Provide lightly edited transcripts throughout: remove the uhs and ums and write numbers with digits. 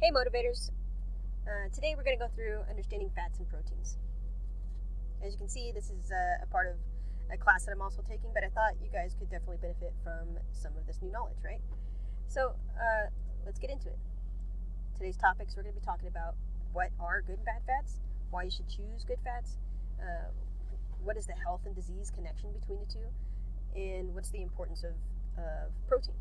Hey motivators, today we're going to go through understanding fats and proteins. As you can see, this is a part of a class that I'm also taking, but I thought you guys could definitely benefit from some of this new knowledge, right? So let's get into it. Today's topics, we're going to be talking about what are good and bad fats, why you should choose good fats, what is the health and disease connection between the two, and what's the importance of protein.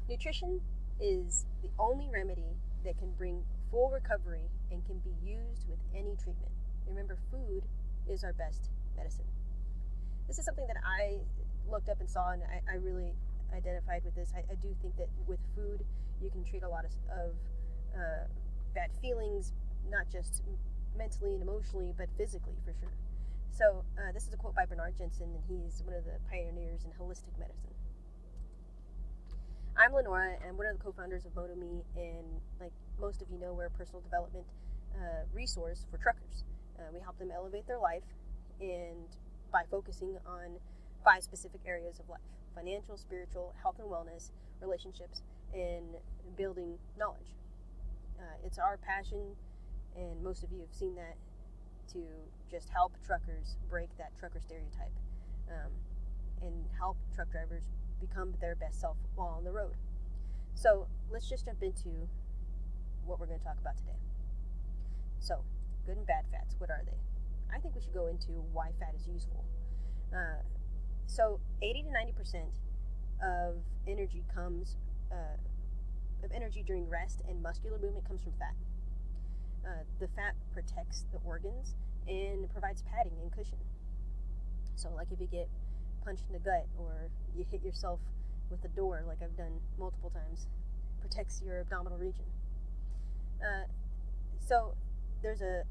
Nutrition is the only remedy that can bring full recovery and can be used with any treatment. Remember, food is our best medicine. This is something that I looked up and saw, and I really identified with this. I do think that with food, you can treat a lot of bad feelings, not just mentally and emotionally, but physically for sure. So this is a quote by Bernard Jensen, and he's one of the pioneers in holistic medicine. I'm Lenora, and I'm one of the co-founders of MotoMe, and like most of you know, we're a personal development resource for truckers. We help them elevate their life, and by focusing on 5 specific areas of life: financial, spiritual, health and wellness, relationships, and building knowledge. It's our passion, and most of you have seen that, to just help truckers break that trucker stereotype and help truck drivers become their best self while on the road. So let's just jump into what we're going to talk about today. So, good and bad fats, what are they? I think we should go into why fat is useful. So 80 to 90% of energy comes of energy during rest and muscular movement comes from fat. The fat protects the organs and provides padding and cushion. So like if you get punched in the gut or you hit yourself with a door, like I've done multiple times, protects your abdominal region. So there's the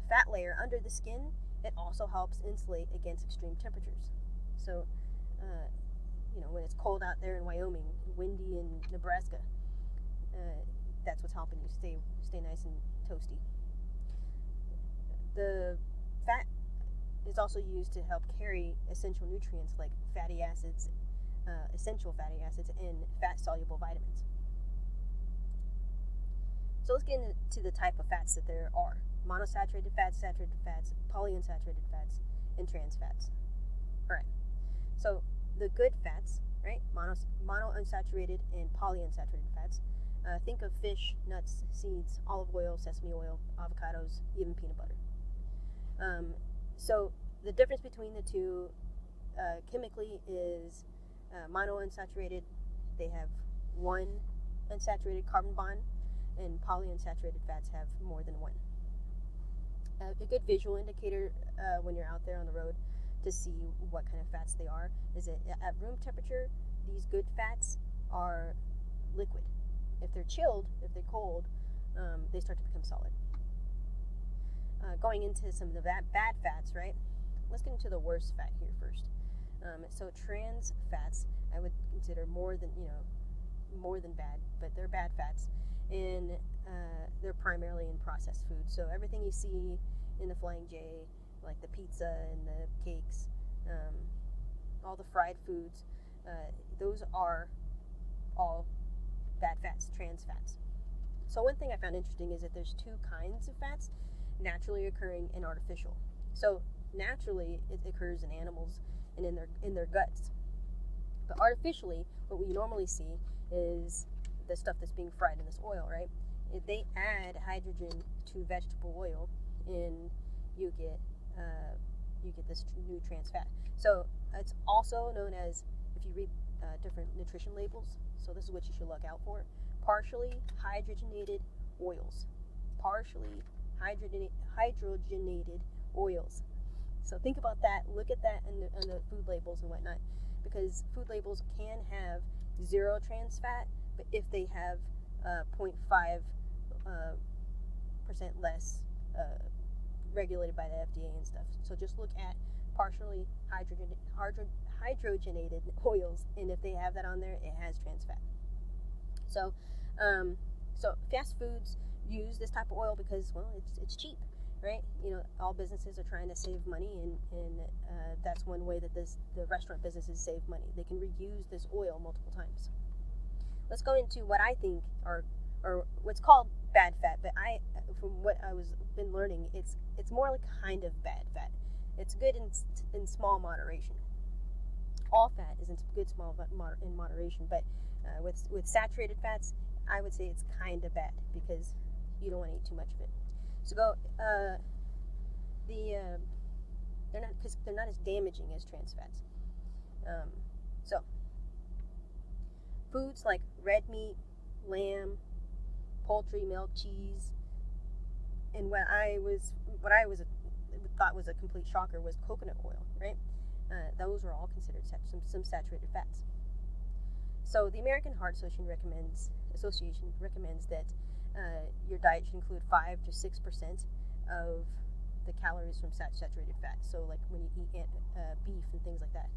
fat layer under the skin. It also helps insulate against extreme temperatures. So when it's cold out there in Wyoming, windy in Nebraska, that's what's helping you stay nice and toasty. The fat is also used to help carry essential nutrients like fatty acids, essential fatty acids, and fat-soluble vitamins. So let's get into the type of fats that there are: monosaturated fats, saturated fats, polyunsaturated fats, and trans fats. All right. So the good fats, right? Monounsaturated and polyunsaturated fats. Think of fish, nuts, seeds, olive oil, sesame oil, avocados, even peanut butter. So the difference between the two chemically is monounsaturated, they have one unsaturated carbon bond, and polyunsaturated fats have more than one. A good visual indicator when you're out there on the road to see what kind of fats they are is that at room temperature, these good fats are liquid. If they're chilled, if they're cold, they start to become solid. Going into some of the bad fats, right? Let's get into the worst fat here first. So trans fats, I would consider more than bad, but they're bad fats, and they're primarily in processed food. So everything you see in the Flying J, like the pizza and the cakes, all the fried foods, those are all bad fats, trans fats. So one thing I found interesting is that there's 2 kinds of fats: naturally occurring and artificial. So naturally, it occurs in animals and in their guts. But artificially, what we normally see is the stuff that's being fried in this oil, right? If they add hydrogen to vegetable oil, and you get this new trans fat. So it's also known as, if you read different nutrition labels, so this is what you should look out for: partially hydrogenated oils. Partially hydrogenated oils. So think about that. Look at that in the food labels and whatnot, because food labels can have 0 trans fat, but if they have 0.5% less regulated by the FDA and stuff. So just look at partially hydrogenated oils, and if they have that on there, it has trans fat. So fast foods use this type of oil because, well, it's cheap, right? All businesses are trying to save money, and that's one way that the restaurant businesses save money. They can reuse this oil multiple times. Let's go into what I think are or what's called bad fat, but from what I was been learning, it's more like kind of bad fat. It's good in small moderation. All fat is in good small in moderation, but with saturated fats, I would say it's kind of bad because you don't want to eat too much of it. So they're not as damaging as trans fats. So foods like red meat, lamb, poultry, milk, cheese, and what I thought was a complete shocker was coconut oil, right? Those are all considered some saturated fats. So the American Heart Association recommends that your diet should include 5 to 6% of the calories from saturated fat. So like when you eat beef and things like that,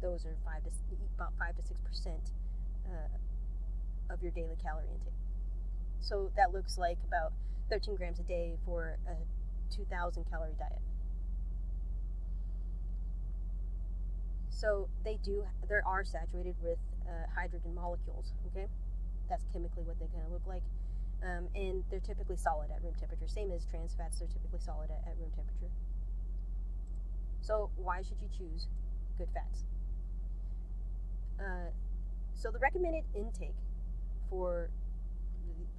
those are about 5 to 6% of your daily calorie intake. So that looks like about 13 grams a day for a 2,000 calorie diet. So there are saturated with hydrogen molecules, okay? That's chemically what they kind of look like. And they're typically solid at room temperature. Same as trans fats, they're typically solid at room temperature. So why should you choose good fats? So the recommended intake for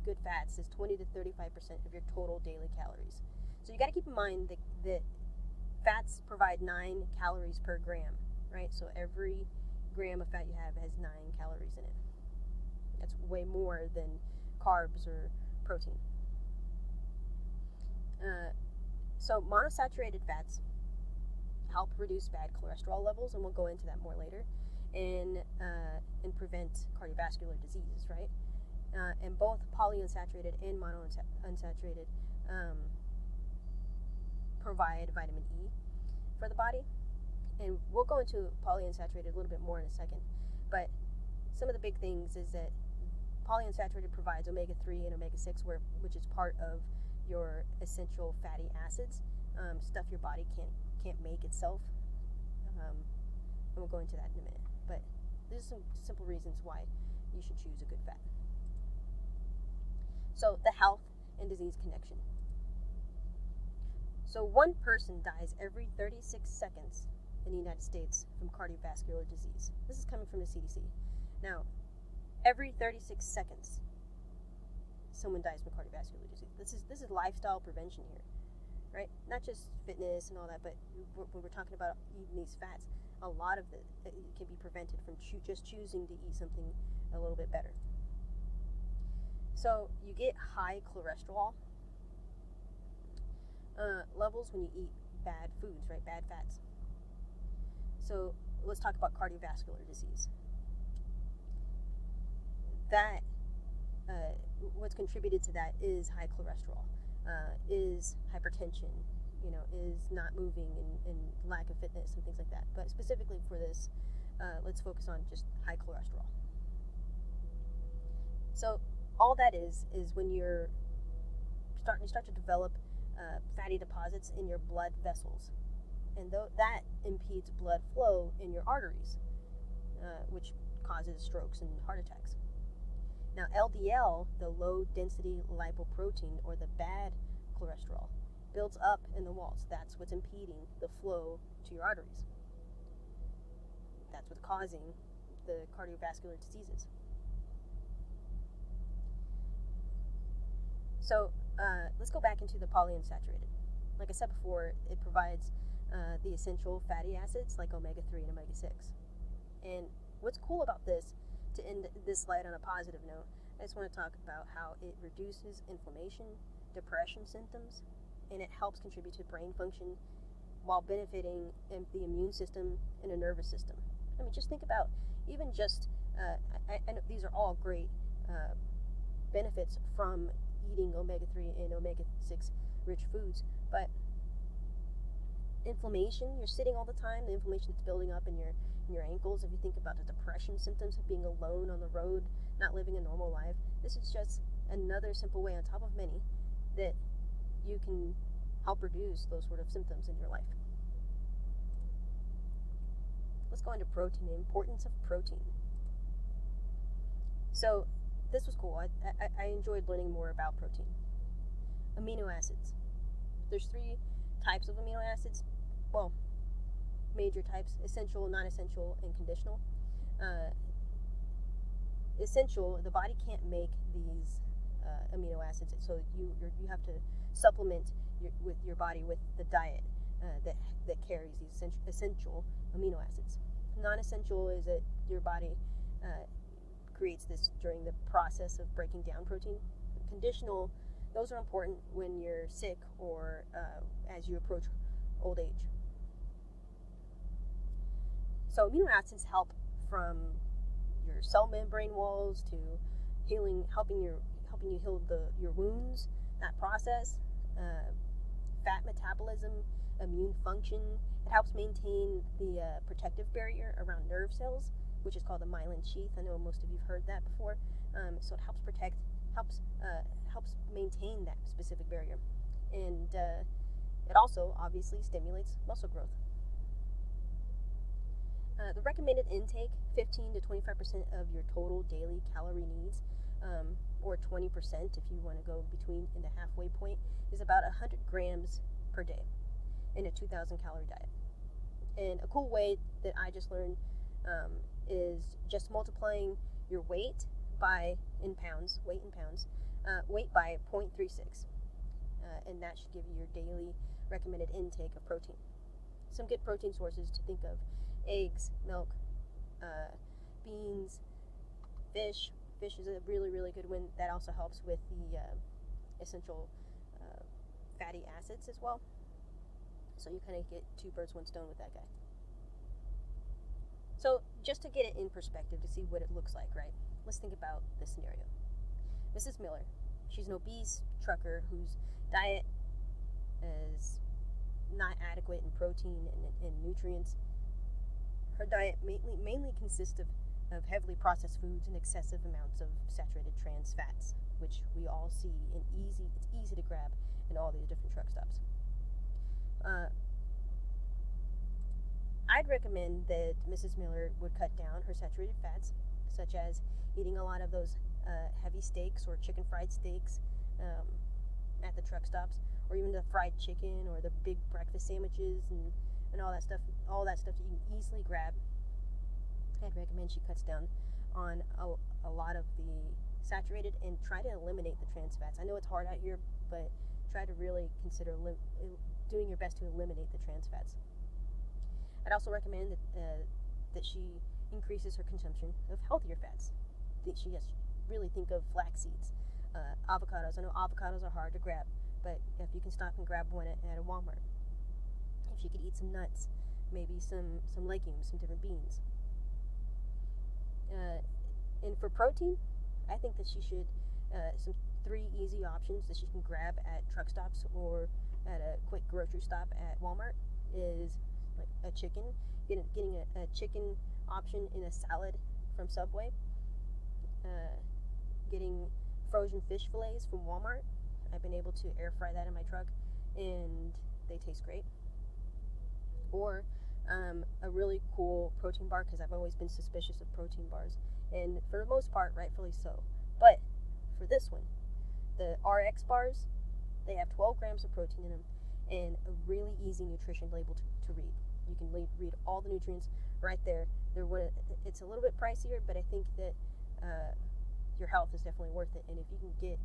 good fats is 20 to 35% of your total daily calories. So you got to keep in mind that fats provide 9 calories per gram, right? So every gram of fat you have has 9 calories in it. That's way more than carbs or protein. So monosaturated fats help reduce bad cholesterol levels, and we'll go into that more later, and prevent cardiovascular diseases, right? And both polyunsaturated and monounsaturated provide vitamin E for the body. And we'll go into polyunsaturated a little bit more in a second. But some of the big things is that polyunsaturated provides omega-3 and omega-6, which is part of your essential fatty acids, stuff your body can't make itself. And we'll go into that in a minute. But these are some simple reasons why you should choose a good fat. So the health and disease connection. So one person dies every 36 seconds in the United States from cardiovascular disease. This is coming from the CDC. Now, every 36 seconds, someone dies from cardiovascular disease. This is lifestyle prevention here, right? Not just fitness and all that, but when we're talking about eating these fats, a lot of it can be prevented from just choosing to eat something a little bit better. So you get high cholesterol levels when you eat bad foods, right? Bad fats. So let's talk about cardiovascular disease. That what's contributed to that is high cholesterol, is hypertension, is not moving and lack of fitness and things like that. But specifically for this, let's focus on just high cholesterol. So all that is when you start to develop fatty deposits in your blood vessels, and that impedes blood flow in your arteries, which causes strokes and heart attacks. Now, LDL, the low density lipoprotein, or the bad cholesterol, builds up in the walls. That's what's impeding the flow to your arteries. That's what's causing the cardiovascular diseases. So let's go back into the polyunsaturated. Like I said before, it provides the essential fatty acids like omega-3 and omega-6. And what's cool about this, to end this slide on a positive note, I just want to talk about how it reduces inflammation, depression symptoms, and it helps contribute to brain function while benefiting the immune system and the nervous system. I mean, just think about even just, I know these are all great benefits from eating omega-3 and omega-6 rich foods, but inflammation, you're sitting all the time, the inflammation that's building up in your ankles. If you think about the depression symptoms of being alone on the road, not living a normal life, this is just another simple way on top of many that you can help reduce those sort of symptoms in your life. Let's go into protein, the importance of protein. So this was cool. I enjoyed learning more about protein. Amino acids. There's 3 types of amino acids. Well, major types: essential, non-essential, and conditional. Essential, the body can't make these amino acids, so you have to supplement with your body with the diet that carries these essential amino acids. Non-essential is that your body creates this during the process of breaking down protein. Conditional, those are important when you're sick or as you approach old age. So amino acids help from your cell membrane walls to helping you heal your wounds. That process, fat metabolism, immune function. It helps maintain the protective barrier around nerve cells, which is called the myelin sheath. I know most of you've heard that before. So it helps maintain that specific barrier, and it also obviously stimulates muscle growth. The recommended intake, 15 to 25% of your total daily calorie needs, or 20% if you want to go between in the halfway point, is about 100 grams per day in a 2,000 calorie diet. And a cool way that I just learned is just multiplying your weight by weight in pounds, weight by 0.36, and that should give you your daily recommended intake of protein. Some good protein sources to think of: eggs, milk, beans, fish. Fish is a really, really good one. That also helps with the essential fatty acids as well. So you kind of get 2 birds, 1 stone with that guy. So just to get it in perspective, to see what it looks like, right? Let's think about this scenario. Mrs. Miller, she's an obese trucker whose diet is not adequate in protein and nutrients. Her diet mainly consists of heavily processed foods and excessive amounts of saturated trans fats, which we all see it's easy to grab in all these different truck stops. I'd recommend that Mrs. Miller would cut down her saturated fats, such as eating a lot of those heavy steaks or chicken fried steaks at the truck stops, or even the fried chicken or the big breakfast sandwiches and all that stuff that you can easily grab. I'd recommend she cuts down on a lot of the saturated and try to eliminate the trans fats. I know it's hard out here, but try to really consider doing your best to eliminate the trans fats. I'd also recommend that she increases her consumption of healthier fats. That she really think of flax seeds, avocados. I know avocados are hard to grab, but if you can stop and grab one at a Walmart. If she could eat some nuts, maybe some legumes, some different beans. And for protein, I think that she should some 3 easy options that she can grab at truck stops or at a quick grocery stop at Walmart is like a chicken, getting a chicken option in a salad from Subway, getting frozen fish fillets from Walmart. I've been able to air fry that in my truck, and they taste great. Or a really cool protein bar, because I've always been suspicious of protein bars, and for the most part, rightfully so. But for this one, the RX bars, they have 12 grams of protein in them and a really easy nutrition label to read. You can read all the nutrients right there. It's a little bit pricier, but I think that your health is definitely worth it. And if you can get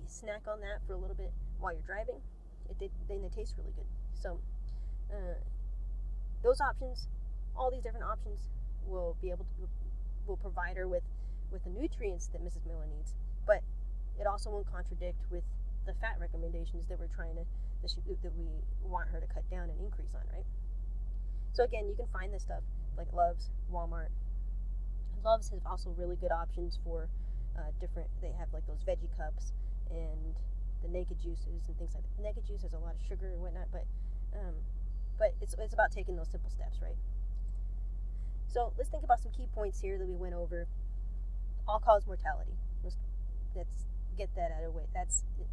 snack on that for a little bit while you're driving, then it tastes really good. So those options, all these different options, will provide her with the nutrients that Mrs. Miller needs, but it also won't contradict with the fat recommendations that we want her to cut down and increase on, right? So again, you can find this stuff like Love's, Walmart. Love's has also really good options for they have like those veggie cups and the naked juices and things like that. Naked juice has a lot of sugar and whatnot, but it's about taking those simple steps, right? So let's think about some key points here that we went over. All-cause mortality. Let's get that out of the way.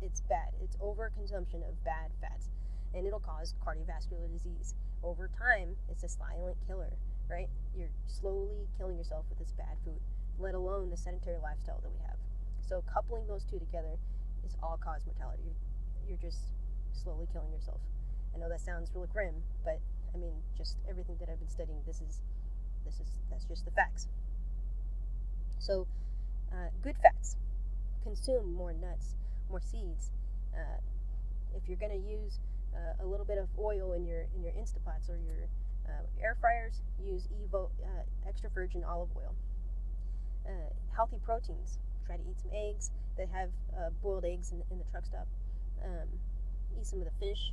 It's bad. It's overconsumption of bad fats, and it'll cause cardiovascular disease. Over time, it's a silent killer, right? You're slowly killing yourself with this bad food. let alone the sedentary lifestyle that we have. So coupling those two together is all-cause mortality. You're just slowly killing yourself. I know that sounds really grim, but I mean, just everything that I've been studying, that's just the facts. So, good fats. Consume more nuts, more seeds. If you're gonna use a little bit of oil in your Instapots or your air fryers, use extra virgin olive oil. Healthy proteins. Try to eat some eggs that have boiled eggs in the truck stop. Eat some of the fish.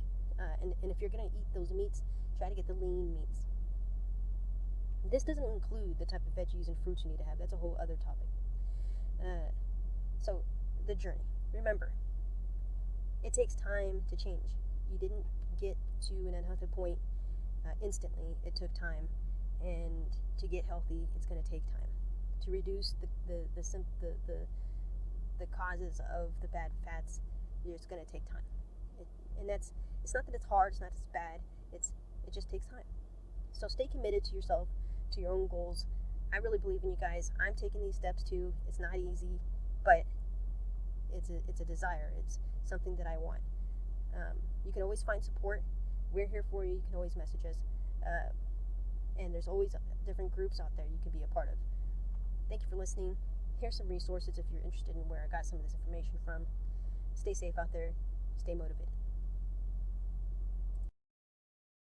And if you're going to eat those meats, try to get the lean meats. This doesn't include the type of veggies and fruits you need to have. That's a whole other topic. So, the journey. Remember, it takes time to change. You didn't get to an unhealthy point instantly. It took time. And to get healthy, it's going to take time. To reduce the causes of the bad fats, it's going to take time. It's not that it's hard, it's not that it's bad, it just takes time. So stay committed to yourself, to your own goals. I really believe in you guys. I'm taking these steps too. It's not easy, but it's a desire. It's something that I want. You can always find support. We're here for you. You can always message us. And there's always different groups out there you can be a part of. Thank you for listening. Here's some resources if you're interested in where I got some of this information from. Stay safe out there. Stay motivated.